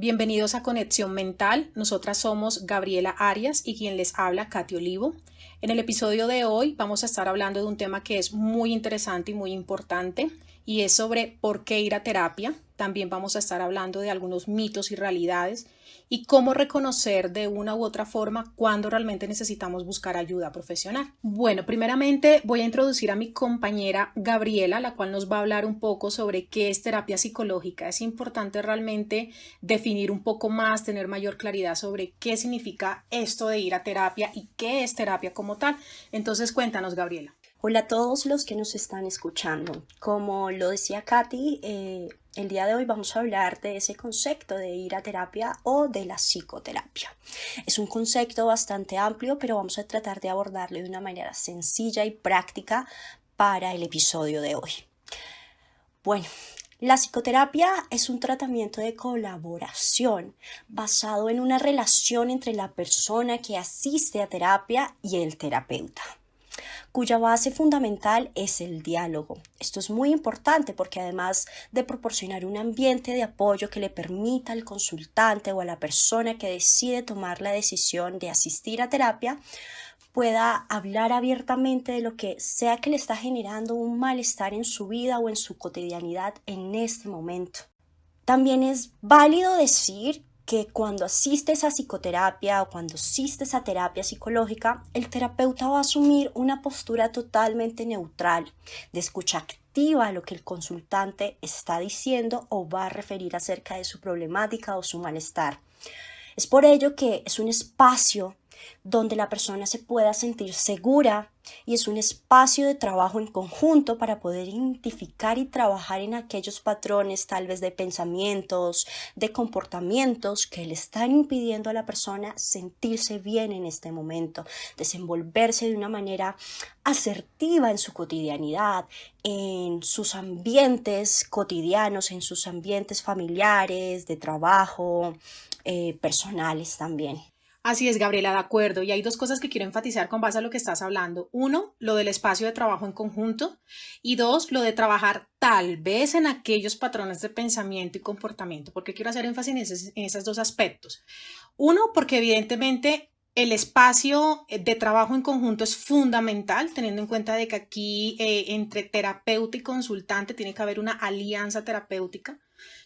Bienvenidos a Conexión Mental. Nosotras somos Gabriela Arias y quien les habla, Katy Olivo. En el episodio de hoy vamos a estar hablando de un tema que es muy interesante y muy importante y es sobre por qué ir a terapia. También vamos a estar hablando de algunos mitos y realidades y cómo reconocer de una u otra forma cuándo realmente necesitamos buscar ayuda profesional. Bueno, primeramente voy a introducir a mi compañera Gabriela, la cual nos va a hablar un poco sobre qué es terapia psicológica. Es importante realmente definir un poco más, tener mayor claridad sobre qué significa esto de ir a terapia y qué es terapia como tal. Entonces, cuéntanos, Gabriela. Hola a todos los que nos están escuchando. Como lo decía Katy, el día de hoy vamos a hablar de ese concepto de ir a terapia o de la psicoterapia. Es un concepto bastante amplio, pero vamos a tratar de abordarlo de una manera sencilla y práctica para el episodio de hoy. Bueno, la psicoterapia es un tratamiento de colaboración basado en una relación entre la persona que asiste a terapia y el terapeuta, cuya base fundamental es el diálogo. Esto es muy importante porque además de proporcionar un ambiente de apoyo que le permita al consultante o a la persona que decide tomar la decisión de asistir a terapia, pueda hablar abiertamente de lo que sea que le está generando un malestar en su vida o en su cotidianidad en este momento. También es válido decir que cuando asistes a psicoterapia o cuando asistes a terapia psicológica, el terapeuta va a asumir una postura totalmente neutral, de escucha activa a lo que el consultante está diciendo o va a referir acerca de su problemática o su malestar. Es por ello que es un espacio donde la persona se pueda sentir segura y es un espacio de trabajo en conjunto para poder identificar y trabajar en aquellos patrones tal vez de pensamientos, de comportamientos que le están impidiendo a la persona sentirse bien en este momento, desenvolverse de una manera asertiva en su cotidianidad, en sus ambientes cotidianos, en sus ambientes familiares, de trabajo, personales también. Así es, Gabriela, de acuerdo. Y hay dos cosas que quiero enfatizar con base a lo que estás hablando. Uno, lo del espacio de trabajo en conjunto. Y dos, lo de trabajar tal vez en aquellos patrones de pensamiento y comportamiento. ¿Por qué quiero hacer énfasis en esos dos aspectos? Uno, porque evidentemente el espacio de trabajo en conjunto es fundamental, teniendo en cuenta de que aquí entre terapeuta y consultante tiene que haber una alianza terapéutica.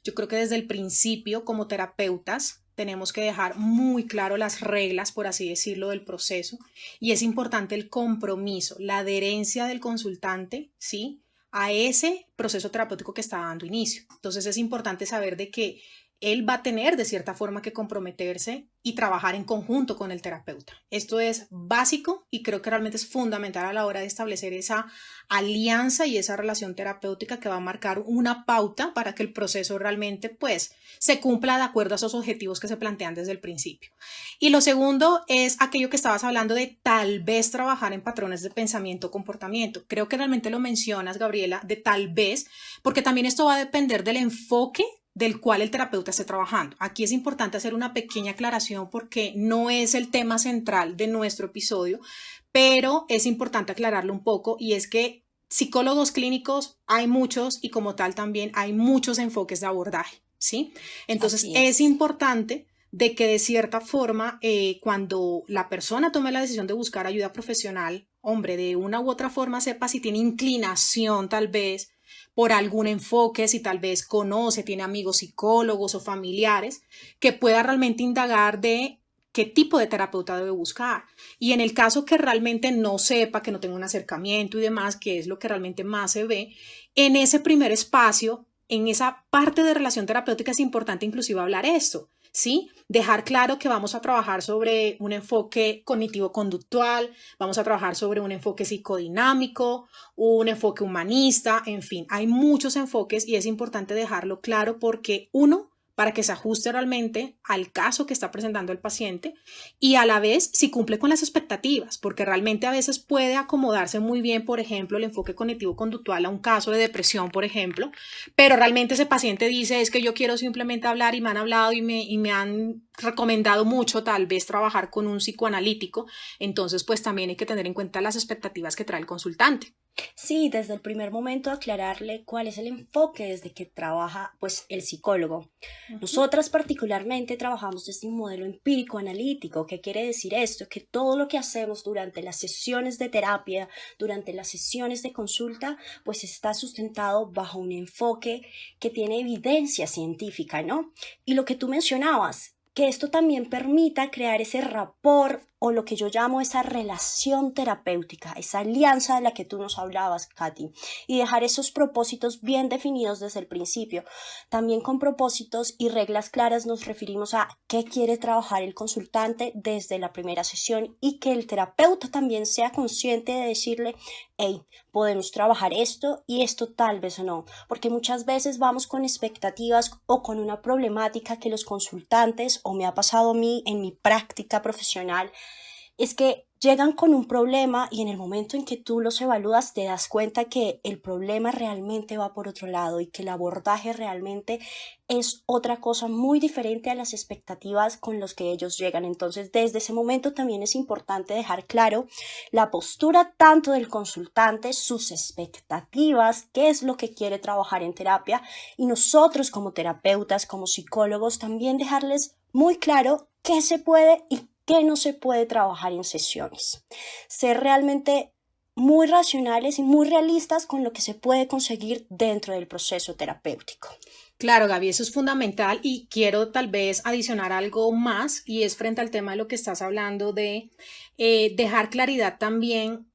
Yo creo que desde el principio, como terapeutas, tenemos que dejar muy claro las reglas, por así decirlo, del proceso, y es importante el compromiso, la adherencia del consultante, ¿sí?, a ese proceso terapéutico que está dando inicio. Entonces es importante saber de que él va a tener de cierta forma que comprometerse y trabajar en conjunto con el terapeuta. Esto es básico y creo que realmente es fundamental a la hora de establecer esa alianza y esa relación terapéutica que va a marcar una pauta para que el proceso realmente pues se cumpla de acuerdo a esos objetivos que se plantean desde el principio. Y lo segundo es aquello que estabas hablando de tal vez trabajar en patrones de pensamiento o comportamiento. Creo que realmente lo mencionas, Gabriela, de tal vez, porque también esto va a depender del enfoque del cual el terapeuta esté trabajando. Aquí es importante hacer una pequeña aclaración porque no es el tema central de nuestro episodio, pero es importante aclararlo un poco y es que psicólogos clínicos hay muchos y como tal también hay muchos enfoques de abordaje, ¿sí? Entonces es importante de que de cierta forma cuando la persona tome la decisión de buscar ayuda profesional, hombre, de una u otra forma sepa si tiene inclinación tal vez por algún enfoque, si tal vez conoce, tiene amigos psicólogos o familiares, que pueda realmente indagar de qué tipo de terapeuta debe buscar. Y en el caso que realmente no sepa, que no tenga un acercamiento y demás, que es lo que realmente más se ve, en ese primer espacio, en esa parte de relación terapéutica es importante inclusive hablar esto, ¿sí? Dejar claro que vamos a trabajar sobre un enfoque cognitivo-conductual, vamos a trabajar sobre un enfoque psicodinámico, un enfoque humanista, en fin, hay muchos enfoques y es importante dejarlo claro porque uno, para que se ajuste realmente al caso que está presentando el paciente y a la vez si cumple con las expectativas, porque realmente a veces puede acomodarse muy bien, por ejemplo, el enfoque cognitivo-conductual a un caso de depresión, por ejemplo, pero realmente ese paciente dice es que yo quiero simplemente hablar y me han hablado y me han recomendado mucho tal vez trabajar con un psicoanalítico, entonces pues también hay que tener en cuenta las expectativas que trae el consultante. Sí, desde el primer momento aclararle cuál es el enfoque desde que trabaja pues el psicólogo. Ujú. Nosotras particularmente trabajamos desde un modelo empírico analítico. ¿Qué quiere decir esto? Que todo lo que hacemos durante las sesiones de terapia, durante las sesiones de consulta, pues está sustentado bajo un enfoque que tiene evidencia científica, ¿no? Y lo que tú mencionabas, que esto también permita crear ese rapport o lo que yo llamo esa relación terapéutica, esa alianza de la que tú nos hablabas, Katy, y dejar esos propósitos bien definidos desde el principio. También con propósitos y reglas claras nos referimos a qué quiere trabajar el consultante desde la primera sesión y que el terapeuta también sea consciente de decirle, hey, podemos trabajar esto y esto tal vez o no, porque muchas veces vamos con expectativas o con una problemática que los consultantes, o me ha pasado a mí en mi práctica profesional, es que llegan con un problema y en el momento en que tú los evalúas te das cuenta que el problema realmente va por otro lado y que el abordaje realmente es otra cosa muy diferente a las expectativas con los que ellos llegan. Entonces, desde ese momento también es importante dejar claro la postura tanto del consultante, sus expectativas, qué es lo que quiere trabajar en terapia, y nosotros como terapeutas, como psicólogos, también dejarles muy claro qué se puede y qué no se puede trabajar en sesiones. Ser realmente muy racionales y muy realistas con lo que se puede conseguir dentro del proceso terapéutico. Claro, Gaby, eso es fundamental y quiero tal vez adicionar algo más y es frente al tema de lo que estás hablando de dejar claridad también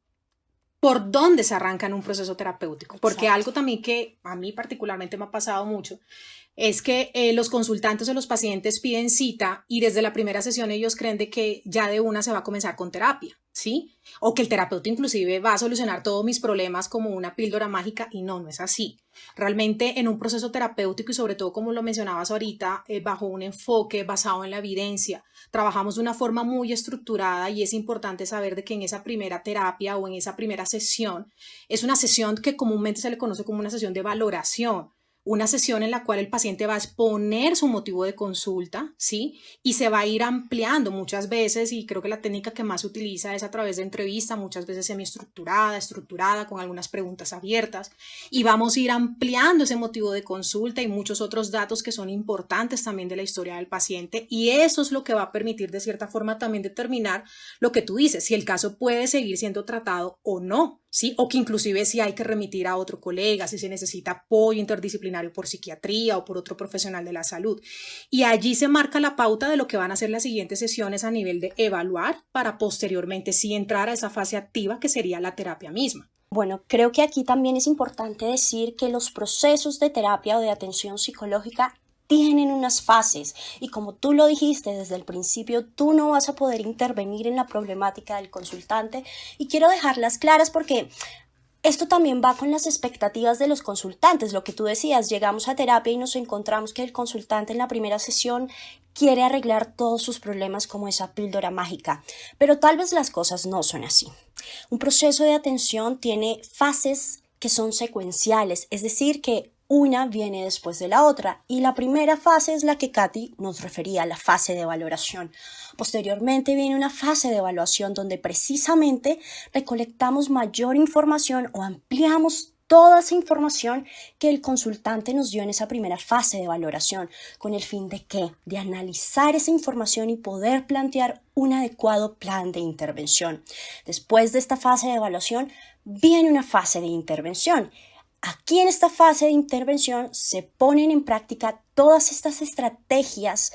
por dónde se arranca en un proceso terapéutico, porque Exacto. algo también que a mí particularmente me ha pasado mucho es que los consultantes o los pacientes piden cita y desde la primera sesión ellos creen de que ya de una se va a comenzar con terapia, ¿sí? O que el terapeuta inclusive va a solucionar todos mis problemas como una píldora mágica y no, no es así. Realmente en un proceso terapéutico y sobre todo como lo mencionabas ahorita, bajo un enfoque basado en la evidencia, trabajamos de una forma muy estructurada y es importante saber de que en esa primera terapia o en esa primera sesión es una sesión que comúnmente se le conoce como una sesión de valoración, una sesión en la cual el paciente va a exponer su motivo de consulta, ¿sí? Y se va a ir ampliando muchas veces, y creo que la técnica que más se utiliza es a través de entrevista, muchas veces semiestructurada, estructurada, con algunas preguntas abiertas, y vamos a ir ampliando ese motivo de consulta y muchos otros datos que son importantes también de la historia del paciente, y eso es lo que va a permitir de cierta forma también determinar lo que tú dices, si el caso puede seguir siendo tratado o no, ¿sí? O que inclusive si hay que remitir a otro colega, si se necesita apoyo interdisciplinario por psiquiatría o por otro profesional de la salud. Y allí se marca la pauta de lo que van a ser las siguientes sesiones a nivel de evaluar para posteriormente sí entrar a esa fase activa que sería la terapia misma. Bueno, creo que aquí también es importante decir que los procesos de terapia o de atención psicológica tienen unas fases y como tú lo dijiste desde el principio, tú no vas a poder intervenir en la problemática del consultante y quiero dejarlas claras porque esto también va con las expectativas de los consultantes, lo que tú decías, llegamos a terapia y nos encontramos que el consultante en la primera sesión quiere arreglar todos sus problemas como esa píldora mágica, pero tal vez las cosas no son así. Un proceso de atención tiene fases que son secuenciales, es decir, que una viene después de la otra y la primera fase es la que Katy nos refería, la fase de valoración. Posteriormente viene una fase de evaluación donde precisamente recolectamos mayor información o ampliamos toda esa información que el consultante nos dio en esa primera fase de valoración, con el fin de ¿qué? De analizar esa información y poder plantear un adecuado plan de intervención. Después de esta fase de evaluación viene una fase de intervención. Aquí en esta fase de intervención se ponen en práctica todas estas estrategias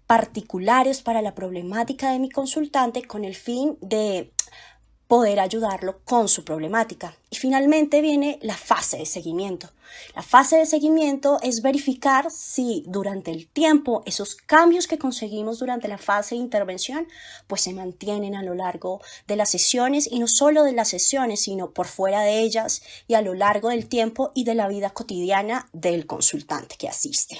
particulares para la problemática de mi consultante con el fin de poder ayudarlo con su problemática. Y finalmente viene la fase de seguimiento. La fase de seguimiento es verificar si durante el tiempo esos cambios que conseguimos durante la fase de intervención pues se mantienen a lo largo de las sesiones y no solo de las sesiones sino por fuera de ellas y a lo largo del tiempo y de la vida cotidiana del consultante que asiste.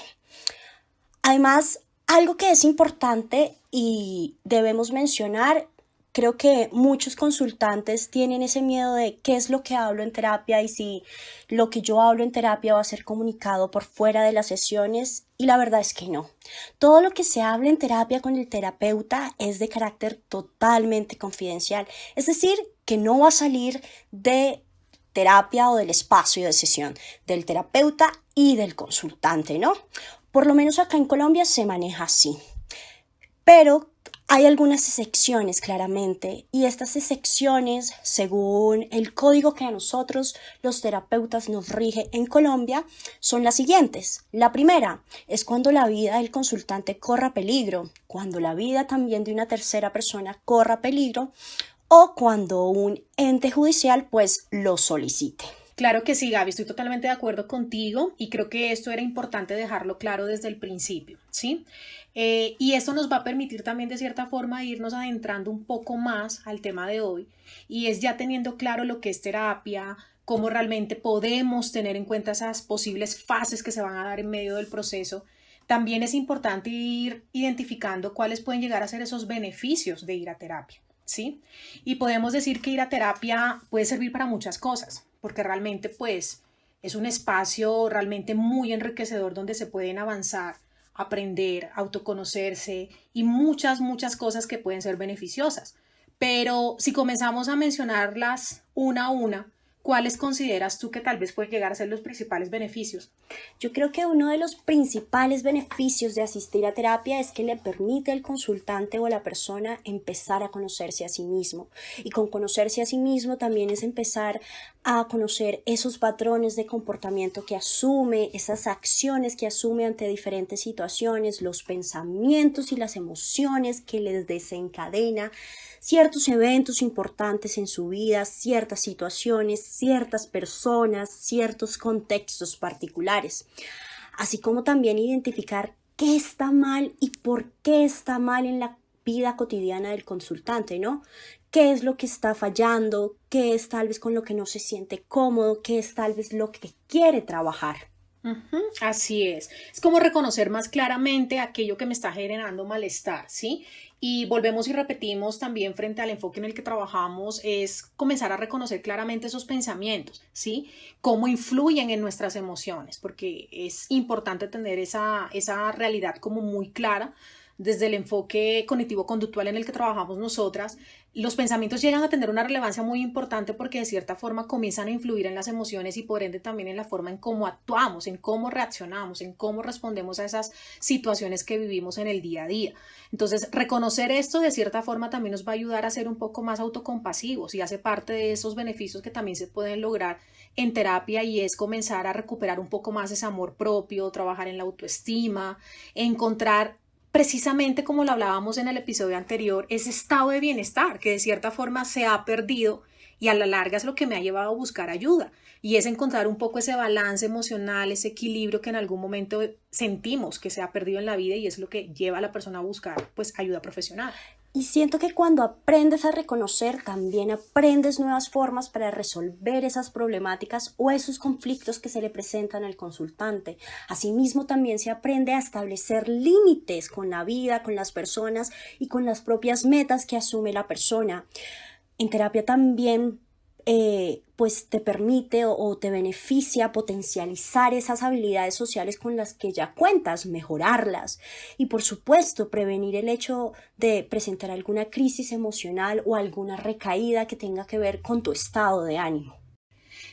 Además, algo que es importante y debemos mencionar creo que muchos consultantes tienen ese miedo de qué es lo que hablo en terapia y si lo que yo hablo en terapia va a ser comunicado por fuera de las sesiones, y la verdad es que no. Todo lo que se habla en terapia con el terapeuta es de carácter totalmente confidencial, es decir, que no va a salir de terapia o del espacio de sesión del terapeuta y del consultante, ¿no? Por lo menos acá en Colombia se maneja así. Pero hay algunas excepciones claramente, y estas excepciones, según el código que a nosotros los terapeutas nos rige en Colombia, son las siguientes. La primera es cuando la vida del consultante corra peligro, cuando la vida también de una tercera persona corra peligro o cuando un ente judicial pues lo solicite. Claro que sí, Gaby, estoy totalmente de acuerdo contigo y creo que esto era importante dejarlo claro desde el principio, ¿sí? Y esto nos va a permitir también de cierta forma irnos adentrando un poco más al tema de hoy, y es ya teniendo claro lo que es terapia, cómo realmente podemos tener en cuenta esas posibles fases que se van a dar en medio del proceso. También es importante ir identificando cuáles pueden llegar a ser esos beneficios de ir a terapia, ¿sí? Y podemos decir que ir a terapia puede servir para muchas cosas, porque realmente pues es un espacio realmente muy enriquecedor donde se pueden avanzar, aprender, autoconocerse y muchas cosas que pueden ser beneficiosas. Pero si comenzamos a mencionarlas una a una, ¿cuáles consideras tú que tal vez pueden llegar a ser los principales beneficios? Yo creo que uno de los principales beneficios de asistir a terapia es que le permite al consultante o a la persona empezar a conocerse a sí mismo. Y con conocerse a sí mismo también es empezar a conocer esos patrones de comportamiento que asume, esas acciones que asume ante diferentes situaciones, los pensamientos y las emociones que les desencadena ciertos eventos importantes en su vida, ciertas situaciones, ciertas personas, ciertos contextos particulares, así como también identificar qué está mal y por qué está mal en la vida cotidiana del consultante, ¿no? ¿Qué es lo que está fallando? ¿Qué es tal vez con lo que no se siente cómodo? ¿Qué es tal vez lo que quiere trabajar? Así es. Es como reconocer más claramente aquello que me está generando malestar, ¿sí? Y volvemos y repetimos también frente al enfoque en el que trabajamos, es comenzar a reconocer claramente esos pensamientos, ¿sí? Cómo influyen en nuestras emociones, porque es importante tener esa realidad como muy clara. Desde el enfoque cognitivo-conductual en el que trabajamos nosotras, los pensamientos llegan a tener una relevancia muy importante porque de cierta forma comienzan a influir en las emociones y por ende también en la forma en cómo actuamos, en cómo reaccionamos, en cómo respondemos a esas situaciones que vivimos en el día a día. Entonces, reconocer esto de cierta forma también nos va a ayudar a ser un poco más autocompasivos y hace parte de esos beneficios que también se pueden lograr en terapia, y es comenzar a recuperar un poco más ese amor propio, trabajar en la autoestima, encontrar precisamente como lo hablábamos en el episodio anterior, ese estado de bienestar que de cierta forma se ha perdido y a la larga es lo que me ha llevado a buscar ayuda, y es encontrar un poco ese balance emocional, ese equilibrio que en algún momento sentimos que se ha perdido en la vida, y es lo que lleva a la persona a buscar pues ayuda profesional. Y siento que cuando aprendes a reconocer, también aprendes nuevas formas para resolver esas problemáticas o esos conflictos que se le presentan al consultante. Asimismo, también se aprende a establecer límites con la vida, con las personas y con las propias metas que asume la persona. En terapia también pues te permite o te beneficia potencializar esas habilidades sociales con las que ya cuentas, mejorarlas y por supuesto prevenir el hecho de presentar alguna crisis emocional o alguna recaída que tenga que ver con tu estado de ánimo.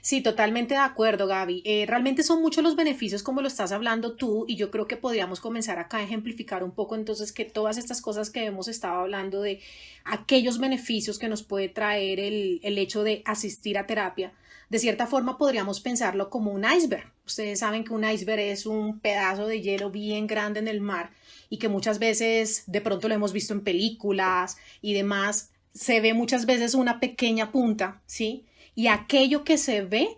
Sí, totalmente de acuerdo, Gaby. Realmente son muchos los beneficios como lo estás hablando tú, y yo creo que podríamos comenzar acá a ejemplificar un poco entonces que todas estas cosas que hemos estado hablando de aquellos beneficios que nos puede traer el hecho de asistir a terapia, de cierta forma podríamos pensarlo como un iceberg. Ustedes saben que un iceberg es un pedazo de hielo bien grande en el mar y que muchas veces de pronto lo hemos visto en películas y demás. Se ve muchas veces una pequeña punta, ¿sí? Y aquello que se ve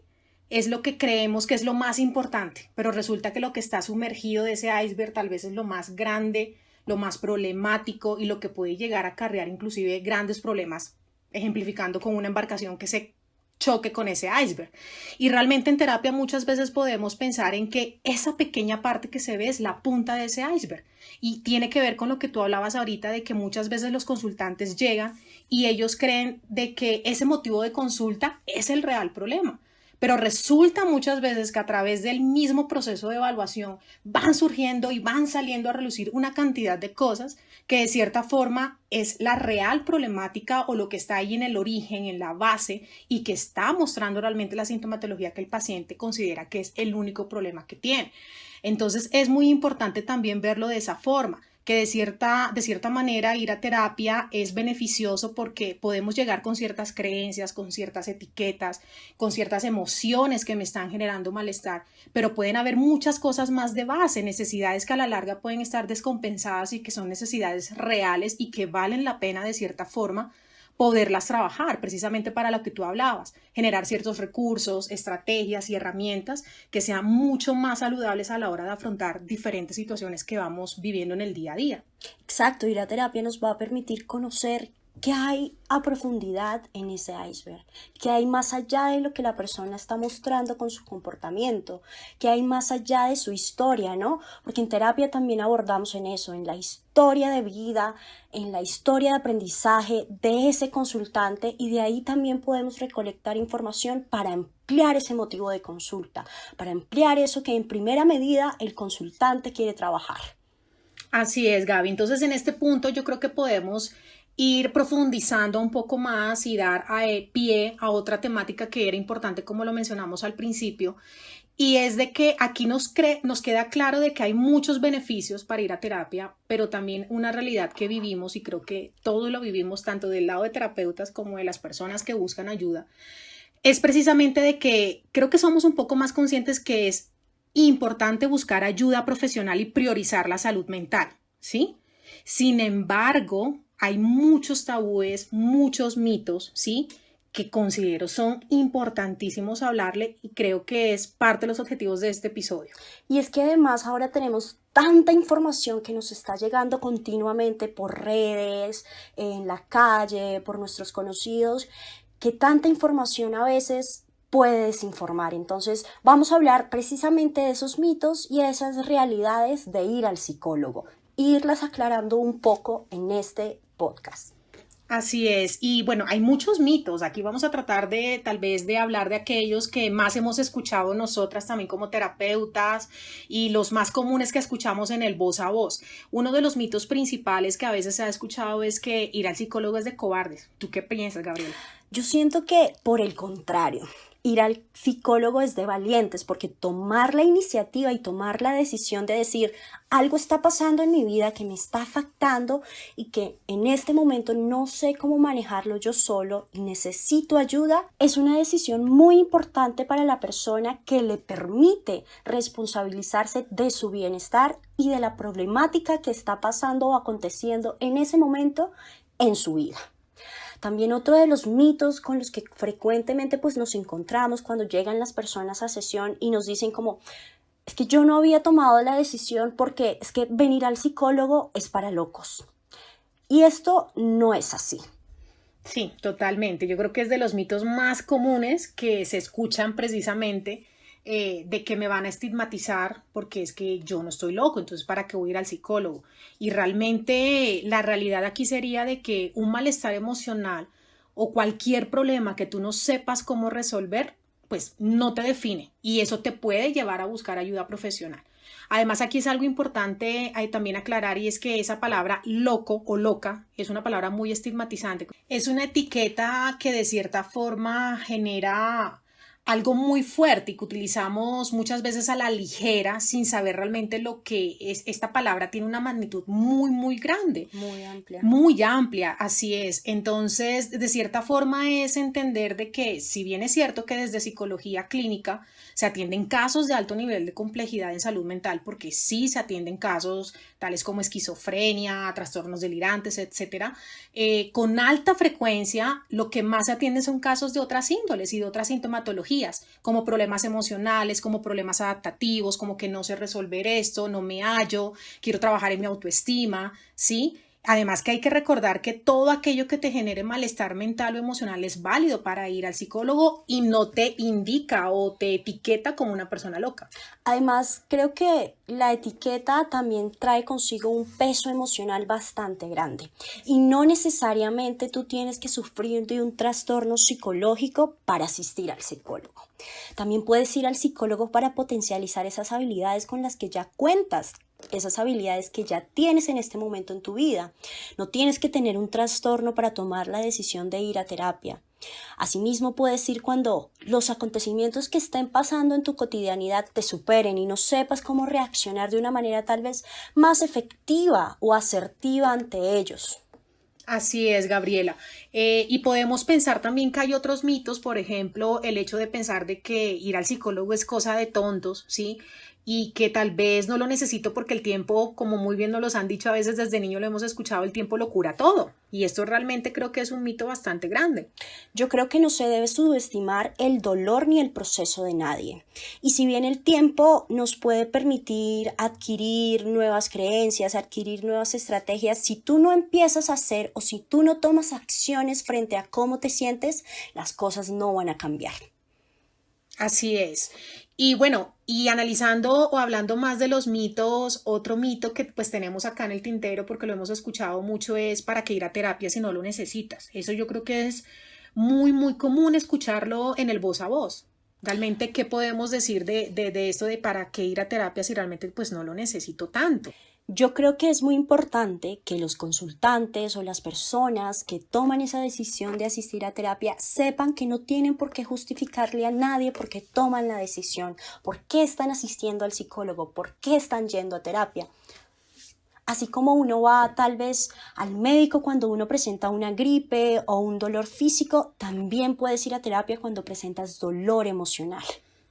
es lo que creemos que es lo más importante, pero resulta que lo que está sumergido de ese iceberg tal vez es lo más grande, lo más problemático y lo que puede llegar a acarrear inclusive grandes problemas, ejemplificando con una embarcación que se choque con ese iceberg. Y realmente en terapia muchas veces podemos pensar en que esa pequeña parte que se ve es la punta de ese iceberg. Y tiene que ver con lo que tú hablabas ahorita de que muchas veces los consultantes llegan y ellos creen de que ese motivo de consulta es el real problema. Pero resulta muchas veces que a través del mismo proceso de evaluación van surgiendo y van saliendo a relucir una cantidad de cosas que de cierta forma es la real problemática o lo que está ahí en el origen, en la base y que está mostrando realmente la sintomatología que el paciente considera que es el único problema que tiene. Entonces es muy importante también verlo de esa forma, que de cierta manera ir a terapia es beneficioso porque podemos llegar con ciertas creencias, con ciertas etiquetas, con ciertas emociones que me están generando malestar, pero pueden haber muchas cosas más de base, necesidades que a la larga pueden estar descompensadas y que son necesidades reales y que valen la pena de cierta forma poderlas trabajar precisamente para lo que tú hablabas, generar ciertos recursos, estrategias y herramientas que sean mucho más saludables a la hora de afrontar diferentes situaciones que vamos viviendo en el día a día. Exacto, ir a terapia nos va a permitir conocer qué hay a profundidad en ese iceberg, qué hay más allá de lo que la persona está mostrando con su comportamiento, qué hay más allá de su historia, ¿no? Porque en terapia también abordamos en eso, en la historia de vida, en la historia de aprendizaje de ese consultante y de ahí también podemos recolectar información para ampliar ese motivo de consulta, para ampliar eso que en primera medida el consultante quiere trabajar. Así es, Gaby. Entonces, en este punto yo creo que podemos ir profundizando un poco más y dar pie a otra temática que era importante, como lo mencionamos al principio, y es de que aquí nos queda claro de que hay muchos beneficios para ir a terapia, pero también una realidad que vivimos, y creo que todos lo vivimos tanto del lado de terapeutas como de las personas que buscan ayuda, es precisamente de que creo que somos un poco más conscientes que es importante buscar ayuda profesional y priorizar la salud mental, ¿sí? Sin embargo, hay muchos tabúes, muchos mitos, ¿sí? Que considero son importantísimos hablarle y creo que es parte de los objetivos de este episodio. Y es que además ahora tenemos tanta información que nos está llegando continuamente por redes, en la calle, por nuestros conocidos, que tanta información a veces puede desinformar. Entonces vamos a hablar precisamente de esos mitos y esas realidades de ir al psicólogo, irlas aclarando un poco en este podcast. Así es, y bueno, hay muchos mitos. Aquí vamos a tratar de tal vez de hablar de aquellos que más hemos escuchado nosotras también como terapeutas y los más comunes que escuchamos en el voz a voz. Uno de los mitos principales que a veces se ha escuchado es que ir al psicólogo es de cobardes. ¿Tú qué piensas, Gabriela? Yo siento que por el contrario, ir al psicólogo es de valientes porque tomar la iniciativa y tomar la decisión de decir algo está pasando en mi vida que me está afectando y que en este momento no sé cómo manejarlo yo solo y necesito ayuda, es una decisión muy importante para la persona que le permite responsabilizarse de su bienestar y de la problemática que está pasando o aconteciendo en ese momento en su vida. También otro de los mitos con los que frecuentemente pues nos encontramos cuando llegan las personas a sesión y nos dicen como, es que yo no había tomado la decisión porque es que venir al psicólogo es para locos. Y esto no es así. Sí, totalmente. Yo creo que es de los mitos más comunes que se escuchan precisamente de que me van a estigmatizar porque es que yo no estoy loco, entonces ¿para qué voy a ir al psicólogo? Y realmente la realidad aquí sería de que un malestar emocional o cualquier problema que tú no sepas cómo resolver, pues no te define y eso te puede llevar a buscar ayuda profesional. Además, aquí es algo importante también aclarar y es que esa palabra loco o loca es una palabra muy estigmatizante. Es una etiqueta que de cierta forma genera algo muy fuerte y que utilizamos muchas veces a la ligera sin saber realmente lo que es. Esta palabra tiene una magnitud muy, muy grande. Muy amplia. Muy amplia, así es. Entonces, de cierta forma es entender de que si bien es cierto que desde psicología clínica se atienden casos de alto nivel de complejidad en salud mental, porque sí se atienden casos tales como esquizofrenia, trastornos delirantes, etcétera, con alta frecuencia lo que más se atiende son casos de otras índoles y de otras sintomatologías, como problemas emocionales, como problemas adaptativos, como que no sé resolver esto, no me hallo, quiero trabajar en mi autoestima, ¿sí? Además que hay que recordar que todo aquello que te genere malestar mental o emocional es válido para ir al psicólogo y no te indica o te etiqueta como una persona loca. Además, creo que la etiqueta también trae consigo un peso emocional bastante grande y no necesariamente tú tienes que sufrir de un trastorno psicológico para asistir al psicólogo. También puedes ir al psicólogo para potencializar esas habilidades con las que ya cuentas, esas habilidades que ya tienes en este momento en tu vida. No tienes que tener un trastorno para tomar la decisión de ir a terapia. Asimismo, puedes ir cuando los acontecimientos que estén pasando en tu cotidianidad te superen y no sepas cómo reaccionar de una manera tal vez más efectiva o asertiva ante ellos. Así es, Gabriela. Y podemos pensar también que hay otros mitos, por ejemplo, el hecho de pensar de que ir al psicólogo es cosa de tontos, ¿sí? Y que tal vez no lo necesito porque el tiempo, como muy bien nos los han dicho a veces desde niño lo hemos escuchado, el tiempo lo cura todo. Y esto realmente creo que es un mito bastante grande. Yo creo que no se debe subestimar el dolor ni el proceso de nadie. Y si bien el tiempo nos puede permitir adquirir nuevas creencias, adquirir nuevas estrategias, si tú no empiezas a hacer o si tú no tomas acciones frente a cómo te sientes, las cosas no van a cambiar. Así es. Y bueno, y analizando o hablando más de los mitos, otro mito que pues tenemos acá en el tintero, porque lo hemos escuchado mucho, es para qué ir a terapia si no lo necesitas. Eso yo creo que es muy común escucharlo en el voz a voz. Realmente, ¿qué podemos decir de esto de para qué ir a terapia si realmente pues no lo necesito tanto? Yo creo que es muy importante que los consultantes o las personas que toman esa decisión de asistir a terapia sepan que no tienen por qué justificarle a nadie por qué toman la decisión, por qué están asistiendo al psicólogo, por qué están yendo a terapia. Así como uno va tal vez al médico cuando uno presenta una gripe o un dolor físico, también puedes ir a terapia cuando presentas dolor emocional.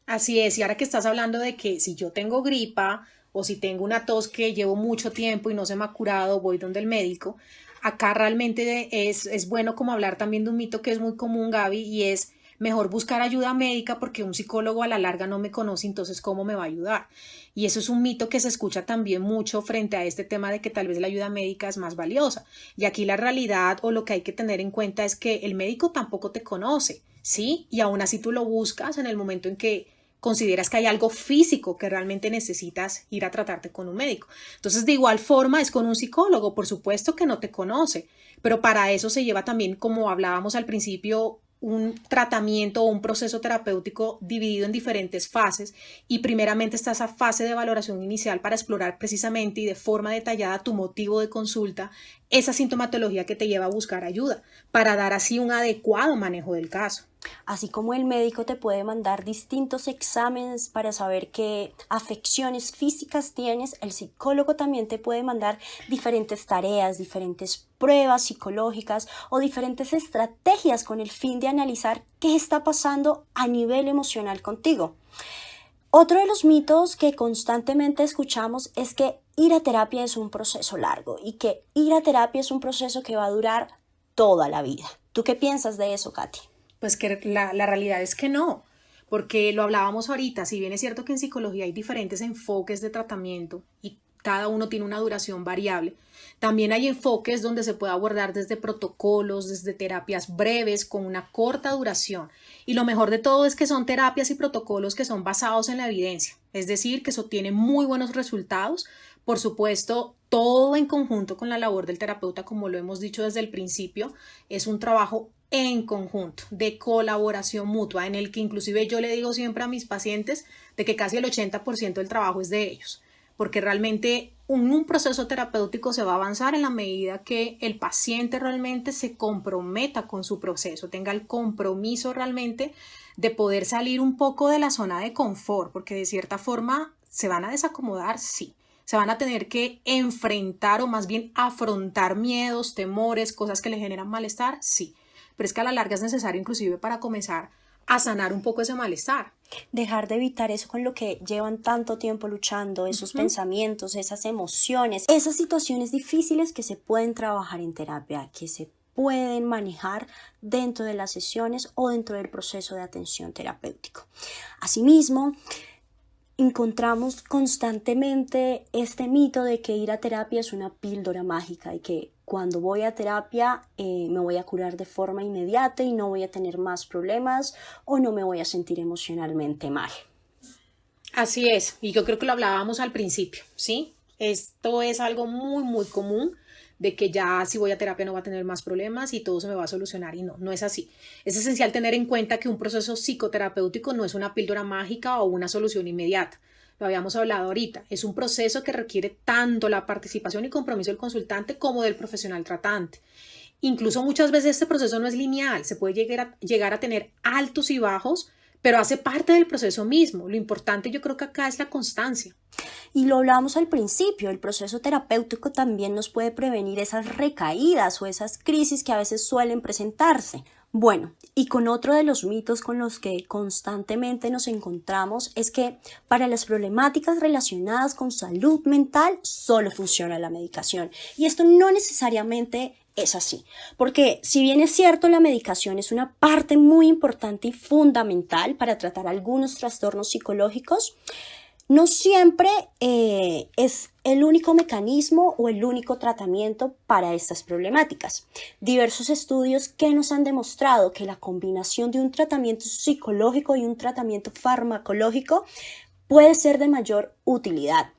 Así es, y ahora que estás hablando de que si yo tengo gripa o si tengo una tos que llevo mucho tiempo y no se me ha curado, voy donde el médico, acá realmente es bueno como hablar también de un mito que es muy común, Gaby, y es mejor buscar ayuda médica porque un psicólogo a la larga no me conoce, entonces ¿cómo me va a ayudar? Y eso es un mito que se escucha también mucho frente a este tema de que tal vez la ayuda médica es más valiosa. Y aquí la realidad o lo que hay que tener en cuenta es que el médico tampoco te conoce, ¿sí? Y aún así tú lo buscas en el momento en que consideras que hay algo físico que realmente necesitas ir a tratarte con un médico. Entonces, de igual forma es con un psicólogo, por supuesto que no te conoce, pero para eso se lleva también, como hablábamos al principio, un tratamiento o un proceso terapéutico dividido en diferentes fases y primeramente está esa fase de valoración inicial para explorar precisamente y de forma detallada tu motivo de consulta, esa sintomatología que te lleva a buscar ayuda para dar así un adecuado manejo del caso. Así como el médico te puede mandar distintos exámenes para saber qué afecciones físicas tienes, el psicólogo también te puede mandar diferentes tareas, diferentes pruebas psicológicas o diferentes estrategias con el fin de analizar qué está pasando a nivel emocional contigo. Otro de los mitos que constantemente escuchamos es que ir a terapia es un proceso largo y que ir a terapia es un proceso que va a durar toda la vida. ¿Tú qué piensas de eso, Katy? Pues que la realidad es que no, porque lo hablábamos ahorita, si bien es cierto que en psicología hay diferentes enfoques de tratamiento y cada uno tiene una duración variable, también hay enfoques donde se puede abordar desde protocolos, desde terapias breves con una corta duración. Y lo mejor de todo es que son terapias y protocolos que son basados en la evidencia, es decir, que eso tiene muy buenos resultados. Por supuesto, todo en conjunto con la labor del terapeuta, como lo hemos dicho desde el principio, es un trabajo en conjunto, de colaboración mutua, en el que inclusive yo le digo siempre a mis pacientes de que casi el 80% del trabajo es de ellos, porque realmente un proceso terapéutico se va a avanzar en la medida que el paciente realmente se comprometa con su proceso, tenga el compromiso realmente de poder salir un poco de la zona de confort, porque de cierta forma se van a desacomodar, sí. Se van a tener que enfrentar o más bien afrontar miedos, temores, cosas que le generan malestar, sí. Pero es que a la larga es necesario inclusive para comenzar a sanar un poco ese malestar. Dejar de evitar eso con lo que llevan tanto tiempo luchando, esos pensamientos, esas emociones, esas situaciones difíciles que se pueden trabajar en terapia, que se pueden manejar dentro de las sesiones o dentro del proceso de atención terapéutico. Asimismo, encontramos constantemente este mito de que ir a terapia es una píldora mágica y que cuando voy a terapia me voy a curar de forma inmediata y no voy a tener más problemas o no me voy a sentir emocionalmente mal. Así es, y yo creo que lo hablábamos al principio, ¿sí? Esto es algo muy, muy común de que ya si voy a terapia no va a tener más problemas y todo se me va a solucionar y no, no es así. Es esencial tener en cuenta que un proceso psicoterapéutico no es una píldora mágica o una solución inmediata. Lo habíamos hablado ahorita, es un proceso que requiere tanto la participación y compromiso del consultante como del profesional tratante. Incluso muchas veces este proceso no es lineal, se puede llegar a tener altos y bajos, pero hace parte del proceso mismo. Lo importante yo creo que acá es la constancia. Y lo hablábamos al principio, el proceso terapéutico también nos puede prevenir esas recaídas o esas crisis que a veces suelen presentarse. Bueno, y con otro de los mitos con los que constantemente nos encontramos es que para las problemáticas relacionadas con salud mental solo funciona la medicación. Y esto no necesariamente es así, porque si bien es cierto la medicación es una parte muy importante y fundamental para tratar algunos trastornos psicológicos, no siempre es el único mecanismo o el único tratamiento para estas problemáticas. Diversos estudios que nos han demostrado que la combinación de un tratamiento psicológico y un tratamiento farmacológico puede ser de mayor utilidad,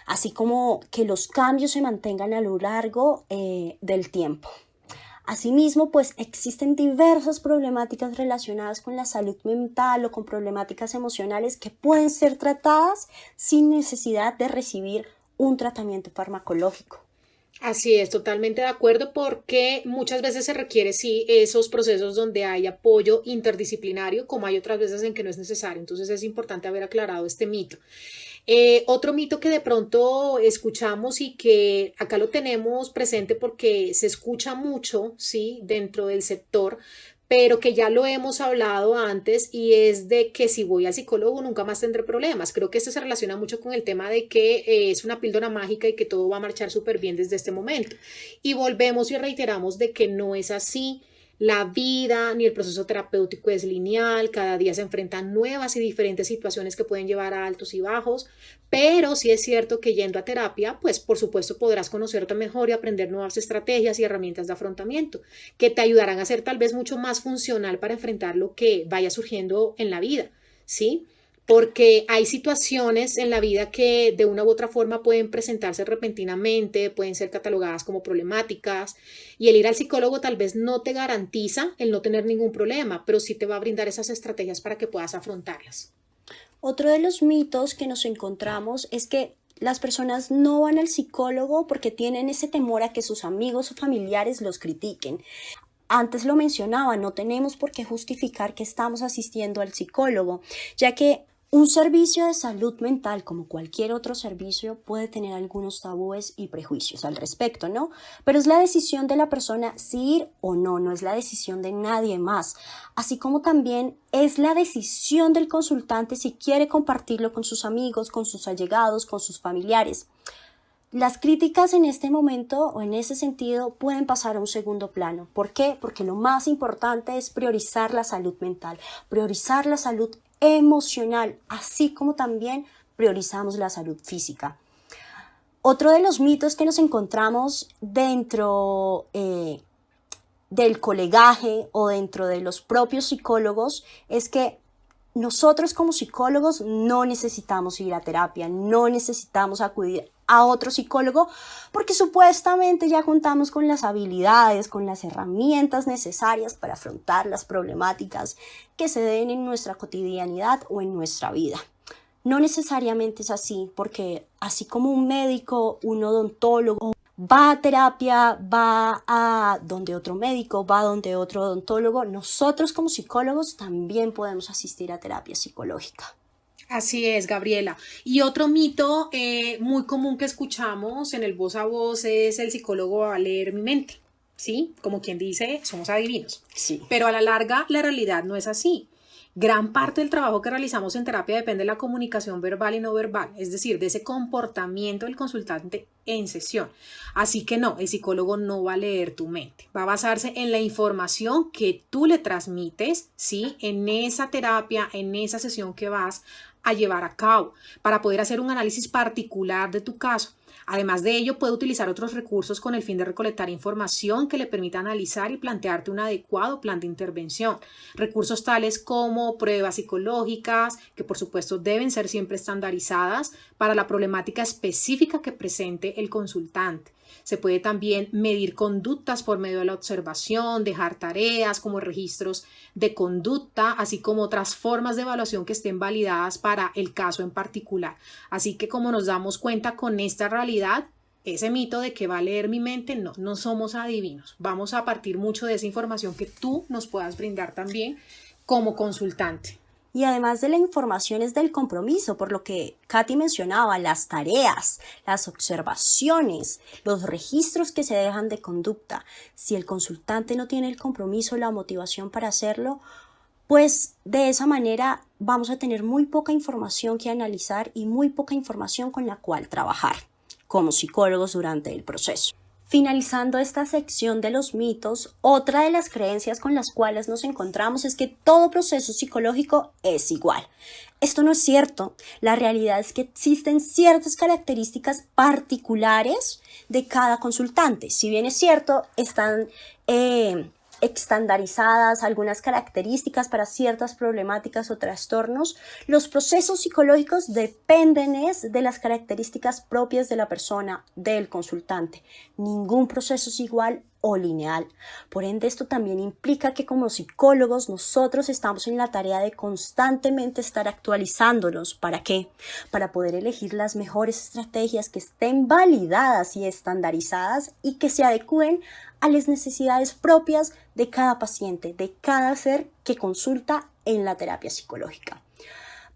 así como que los cambios se mantengan a lo largo del tiempo. Asimismo, pues existen diversas problemáticas relacionadas con la salud mental o con problemáticas emocionales que pueden ser tratadas sin necesidad de recibir un tratamiento farmacológico. Así es, totalmente de acuerdo, porque muchas veces se requiere, sí, esos procesos donde hay apoyo interdisciplinario, como hay otras veces en que no es necesario. Entonces es importante haber aclarado este mito. Otro mito que de pronto escuchamos y que acá lo tenemos presente porque se escucha mucho, sí, dentro del sector, pero que ya lo hemos hablado antes y es de que si voy al psicólogo nunca más tendré problemas. Creo que esto se relaciona mucho con el tema de que es una píldora mágica y que todo va a marchar súper bien desde este momento. Y volvemos y reiteramos de que no es así. La vida ni el proceso terapéutico es lineal, cada día se enfrentan nuevas y diferentes situaciones que pueden llevar a altos y bajos, pero sí es cierto que yendo a terapia, pues por supuesto podrás conocerte mejor y aprender nuevas estrategias y herramientas de afrontamiento que te ayudarán a ser tal vez mucho más funcional para enfrentar lo que vaya surgiendo en la vida, ¿sí? Porque hay situaciones en la vida que de una u otra forma pueden presentarse repentinamente, pueden ser catalogadas como problemáticas y el ir al psicólogo tal vez no te garantiza el no tener ningún problema, pero sí te va a brindar esas estrategias para que puedas afrontarlas. Otro de los mitos que nos encontramos es que las personas no van al psicólogo porque tienen ese temor a que sus amigos o familiares los critiquen. Antes lo mencionaba, no tenemos por qué justificar que estamos asistiendo al psicólogo, ya que un servicio de salud mental, como cualquier otro servicio, puede tener algunos tabúes y prejuicios al respecto, ¿no? Pero es la decisión de la persona si ir o no, no es la decisión de nadie más. Así como también es la decisión del consultante si quiere compartirlo con sus amigos, con sus allegados, con sus familiares. Las críticas en este momento o en ese sentido pueden pasar a un segundo plano. ¿Por qué? Porque lo más importante es priorizar la salud mental, priorizar la salud emocional, así como también priorizamos la salud física. Otro de los mitos que nos encontramos dentro del colegaje o dentro de los propios psicólogos es que nosotros como psicólogos no necesitamos ir a terapia, no necesitamos acudir a otro psicólogo porque supuestamente ya contamos con las habilidades, con las herramientas necesarias para afrontar las problemáticas que se den en nuestra cotidianidad o en nuestra vida. No necesariamente es así, porque así como un médico, un odontólogo va a terapia, va a donde otro médico, va a donde otro odontólogo, nosotros como psicólogos también podemos asistir a terapia psicológica. Así es, Gabriela. Y otro mito muy común que escuchamos en el voz a voz es el psicólogo va a leer mi mente, ¿sí? Como quien dice, somos adivinos. Sí. Pero a la larga, la realidad no es así. Gran parte del trabajo que realizamos en terapia depende de la comunicación verbal y no verbal, es decir, de ese comportamiento del consultante en sesión. Así que no, el psicólogo no va a leer tu mente, va a basarse en la información que tú le transmites, ¿sí? En esa terapia, en esa sesión que vas a llevar a cabo para poder hacer un análisis particular de tu caso. Además de ello, puede utilizar otros recursos con el fin de recolectar información que le permita analizar y plantearte un adecuado plan de intervención. Recursos tales como pruebas psicológicas, que por supuesto deben ser siempre estandarizadas para la problemática específica que presente el consultante. Se puede también medir conductas por medio de la observación, dejar tareas como registros de conducta, así como otras formas de evaluación que estén validadas para el caso en particular. Así que como nos damos cuenta con esta realidad, ese mito de que va a leer mi mente, no somos adivinos. Vamos a partir mucho de esa información que tú nos puedas brindar también como consultante. Y además de la información es del compromiso, por lo que Katy mencionaba, las tareas, las observaciones, los registros que se dejan de conducta. Si el consultante no tiene el compromiso, la motivación para hacerlo, pues de esa manera vamos a tener muy poca información que analizar y muy poca información con la cual trabajar como psicólogos durante el proceso. Finalizando esta sección de los mitos, otra de las creencias con las cuales nos encontramos es que todo proceso psicológico es igual. Esto no es cierto. La realidad es que existen ciertas características particulares de cada consultante. Si bien es cierto, están estandarizadas algunas características para ciertas problemáticas o trastornos, los procesos psicológicos dependen de las características propias de la persona, del consultante. Ningún proceso es igual o lineal. Por ende, esto también implica que como psicólogos nosotros estamos en la tarea de constantemente estar actualizándonos. ¿Para qué? Para poder elegir las mejores estrategias que estén validadas y estandarizadas y que se adecúen a las necesidades propias de cada paciente, de cada ser que consulta en la terapia psicológica.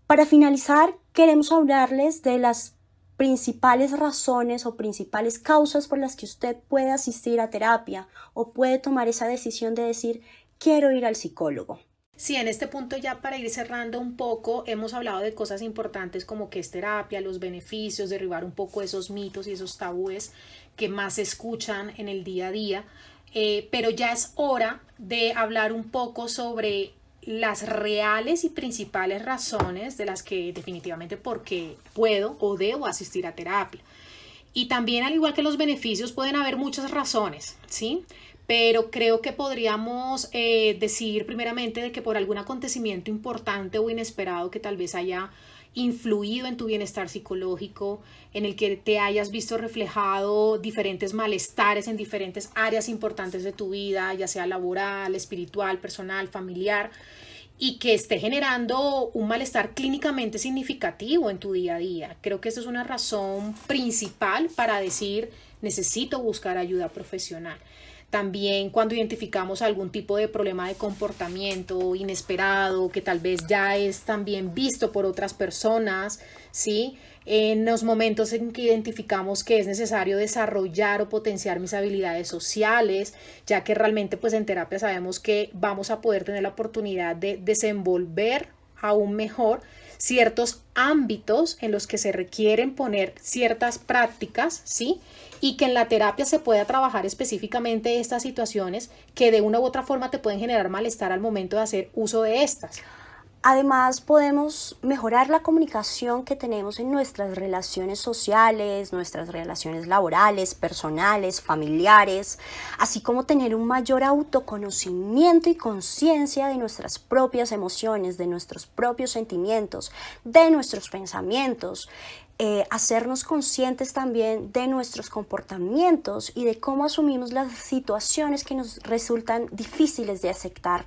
Para finalizar, queremos hablarles de las principales razones o principales causas por las que usted puede asistir a terapia o puede tomar esa decisión de decir, quiero ir al psicólogo. Sí, en este punto ya para ir cerrando un poco, hemos hablado de cosas importantes como qué es terapia, los beneficios, derribar un poco esos mitos y esos tabúes que más se escuchan en el día a día, pero ya es hora de hablar un poco sobre las reales y principales razones de las que definitivamente por qué puedo o debo asistir a terapia. Y también, al igual que los beneficios, pueden haber muchas razones, ¿sí? Pero creo que podríamos decir primeramente de que por algún acontecimiento importante o inesperado que tal vez haya influido en tu bienestar psicológico, en el que te hayas visto reflejado diferentes malestares en diferentes áreas importantes de tu vida, ya sea laboral, espiritual, personal, familiar, y que esté generando un malestar clínicamente significativo en tu día a día. Creo que esa es una razón principal para decir necesito buscar ayuda profesional. También cuando identificamos algún tipo de problema de comportamiento inesperado, que tal vez ya es también visto por otras personas, ¿sí? En los momentos en que identificamos que es necesario desarrollar o potenciar mis habilidades sociales, ya que realmente pues en terapia sabemos que vamos a poder tener la oportunidad de desenvolver aún mejor ciertos ámbitos en los que se requieren poner ciertas prácticas, ¿sí? Y que en la terapia se pueda trabajar específicamente estas situaciones que de una u otra forma te pueden generar malestar al momento de hacer uso de estas. Además, podemos mejorar la comunicación que tenemos en nuestras relaciones sociales, nuestras relaciones laborales, personales, familiares, así como tener un mayor autoconocimiento y conciencia de nuestras propias emociones, de nuestros propios sentimientos, de nuestros pensamientos. Hacernos conscientes también de nuestros comportamientos y de cómo asumimos las situaciones que nos resultan difíciles de aceptar.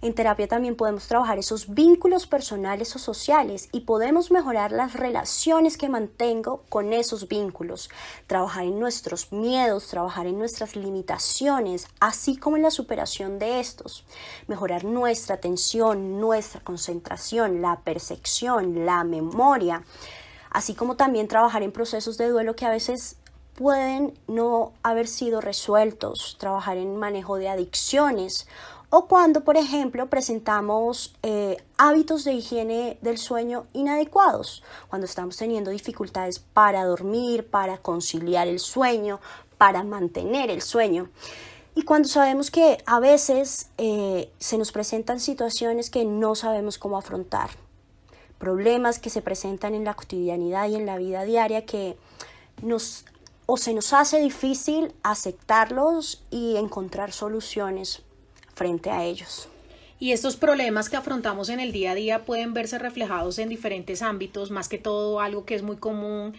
En terapia también podemos trabajar esos vínculos personales o sociales y podemos mejorar las relaciones que mantengo con esos vínculos, trabajar en nuestros miedos, trabajar en nuestras limitaciones, así como en la superación de estos, mejorar nuestra atención, nuestra concentración, la percepción, la memoria, así como también trabajar en procesos de duelo que a veces pueden no haber sido resueltos, trabajar en manejo de adicciones o cuando, por ejemplo, presentamos hábitos de higiene del sueño inadecuados, cuando estamos teniendo dificultades para dormir, para conciliar el sueño, para mantener el sueño. Y cuando sabemos que a veces se nos presentan situaciones que no sabemos cómo afrontar, problemas que se presentan en la cotidianidad y en la vida diaria que nos o se nos hace difícil aceptarlos y encontrar soluciones frente a ellos. Y estos problemas que afrontamos en el día a día pueden verse reflejados en diferentes ámbitos, más que todo algo que es muy común,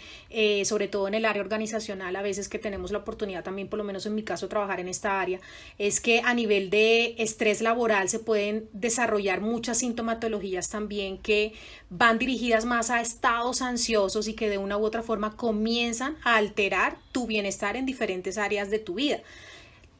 sobre todo en el área organizacional, a veces que tenemos la oportunidad también, por lo menos en mi caso, trabajar en esta área, es que a nivel de estrés laboral se pueden desarrollar muchas sintomatologías también que van dirigidas más a estados ansiosos y que de una u otra forma comienzan a alterar tu bienestar en diferentes áreas de tu vida.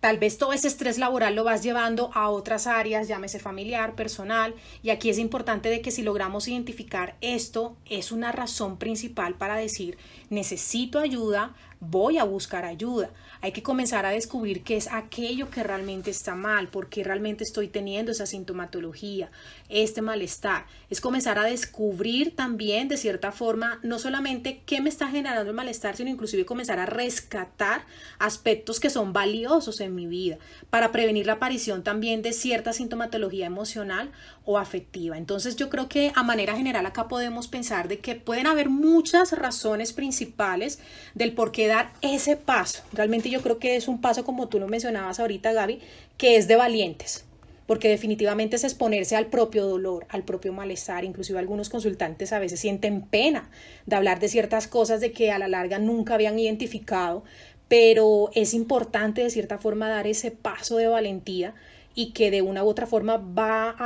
Tal vez todo ese estrés laboral lo vas llevando a otras áreas, llámese familiar, personal, y aquí es importante de que si logramos identificar esto, es una razón principal para decir, necesito ayuda, voy a buscar ayuda. Hay que comenzar a descubrir qué es aquello que realmente está mal, por qué realmente estoy teniendo esa sintomatología, este malestar. Es comenzar a descubrir también, de cierta forma, no solamente qué me está generando el malestar, sino inclusive comenzar a rescatar aspectos que son valiosos en mi vida para prevenir la aparición también de cierta sintomatología emocional o afectiva. Entonces yo creo que a manera general acá podemos pensar de que pueden haber muchas razones principales del por qué dar ese paso. Realmente yo creo que es un paso, como tú lo mencionabas ahorita, Gaby, que es de valientes, porque definitivamente es exponerse al propio dolor, al propio malestar. Inclusive algunos consultantes a veces sienten pena de hablar de ciertas cosas de que a la larga nunca habían identificado, pero es importante de cierta forma dar ese paso de valentía y que de una u otra forma va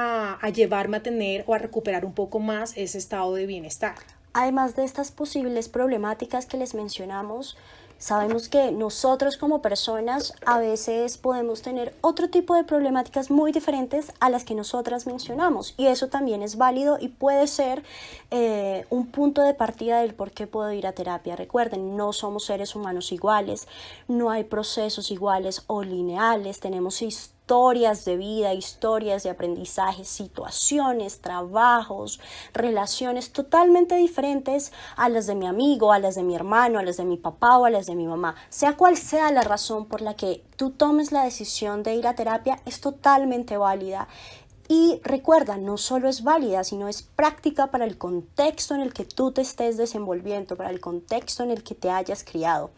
a llevarme a tener o a recuperar un poco más ese estado de bienestar. Además de estas posibles problemáticas que les mencionamos, sabemos que nosotros como personas a veces podemos tener otro tipo de problemáticas muy diferentes a las que nosotras mencionamos, y eso también es válido y puede ser un punto de partida del por qué puedo ir a terapia. Recuerden, no somos seres humanos iguales, no hay procesos iguales o lineales, tenemos historias de vida, historias de aprendizaje, situaciones, trabajos, relaciones totalmente diferentes a las de mi amigo, a las de mi hermano, a las de mi papá o a las de mi mamá. Sea cual sea la razón por la que tú tomes la decisión de ir a terapia, es totalmente válida. Y recuerda, no solo es válida, sino es práctica para el contexto en el que tú te estés desenvolviendo, para el contexto en el que te hayas criado.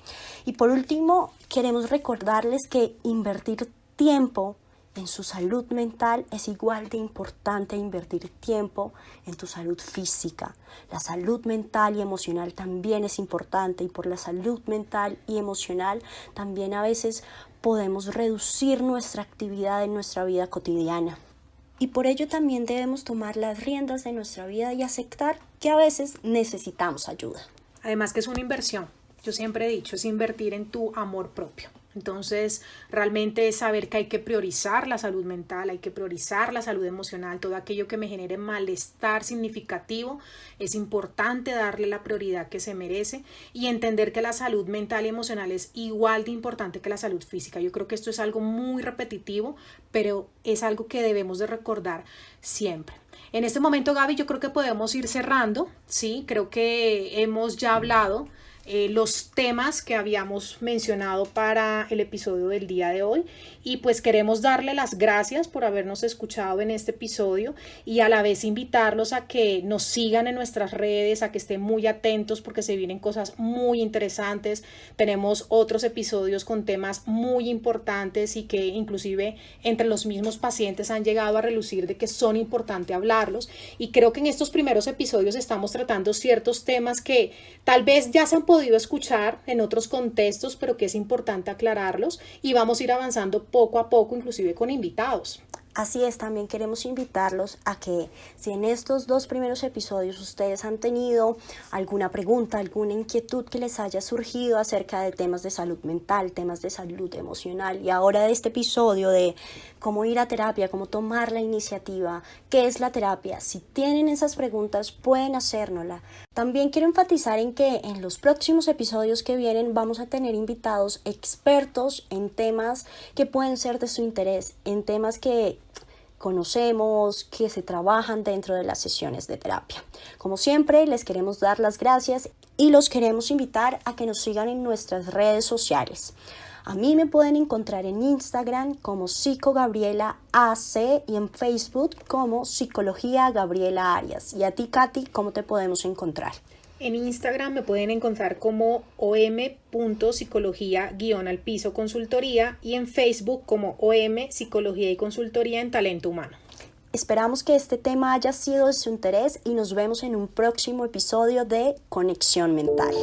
Y por último, queremos recordarles que invertir tiempo en su salud mental es igual de importante invertir tiempo en tu salud física. La salud mental y emocional también es importante, y por la salud mental y emocional también a veces podemos reducir nuestra actividad en nuestra vida cotidiana. Y por ello también debemos tomar las riendas de nuestra vida y aceptar que a veces necesitamos ayuda. Además que es una inversión. Yo siempre he dicho, es invertir en tu amor propio. Entonces, realmente es saber que hay que priorizar la salud mental, hay que priorizar la salud emocional, todo aquello que me genere malestar significativo, es importante darle la prioridad que se merece y entender que la salud mental y emocional es igual de importante que la salud física. Yo creo que esto es algo muy repetitivo, pero es algo que debemos de recordar siempre. En este momento, Gaby, yo creo que podemos ir cerrando, ¿sí? Creo que hemos ya hablado los temas que habíamos mencionado para el episodio del día de hoy, y pues queremos darle las gracias por habernos escuchado en este episodio y a la vez invitarlos a que nos sigan en nuestras redes, a que estén muy atentos porque se vienen cosas muy interesantes. Tenemos otros episodios con temas muy importantes y que inclusive entre los mismos pacientes han llegado a relucir de que son importantes hablarlos, y creo que en estos primeros episodios estamos tratando ciertos temas que tal vez ya se han podido escuchar en otros contextos, pero que es importante aclararlos, y vamos a ir avanzando poco a poco, inclusive con invitados. Así es, también queremos invitarlos a que si en estos 2 primeros episodios ustedes han tenido alguna pregunta, alguna inquietud que les haya surgido acerca de temas de salud mental, temas de salud emocional, y ahora de este episodio de cómo ir a terapia, cómo tomar la iniciativa, qué es la terapia, si tienen esas preguntas pueden hacérnosla. También quiero enfatizar en que en los próximos episodios que vienen vamos a tener invitados expertos en temas que pueden ser de su interés, en temas que conocemos, que se trabajan dentro de las sesiones de terapia. Como siempre, les queremos dar las gracias y los queremos invitar a que nos sigan en nuestras redes sociales. A mí me pueden encontrar en Instagram como psicogabrielaac y en Facebook como Psicología Gabriela Arias. Y a ti, Katy, ¿cómo te podemos encontrar? En Instagram me pueden encontrar como om.psicología_al piso consultoría y en Facebook como om Psicología y Consultoría en Talento Humano. Esperamos que este tema haya sido de su interés y nos vemos en un próximo episodio de Conexión Mental.